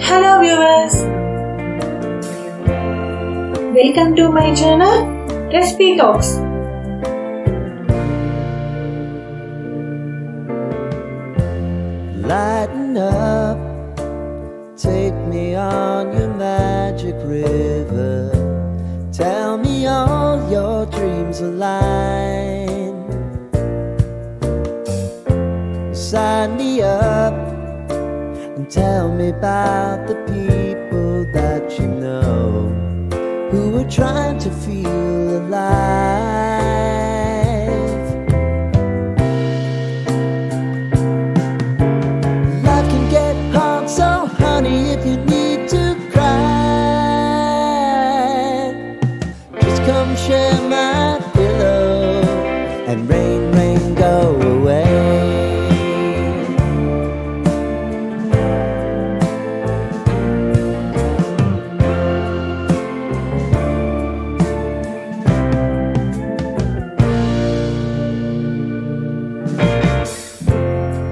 Hello viewers, welcome to my channel Recipe Talks. Lighten up, take me on your magic river. Tell me all your dreams align. Sign me up and tell me about the people that you know who are trying to feel alive. Life can get hard, so honey, if you need to cry, just come share my pillow and rain, rain, go away.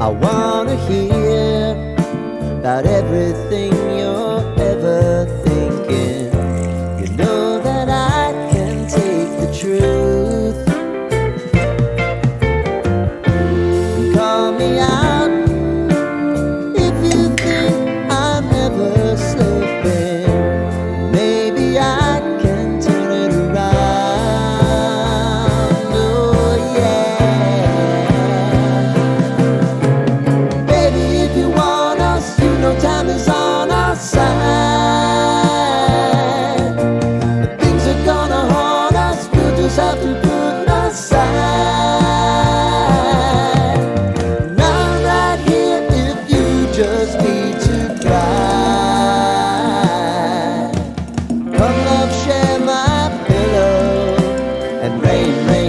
I wanna hear about everything you're ever thinking. You know that I can take the truth. Call me out if you think I'm never slipping. Maybe I can turn it around. Oh yeah. Baby, if you want us, you know time is on our side. But things are gonna haunt us, we'll just have to put aside. And I'm right here if you just need to cry. Come love, share my pillow and rain, rain.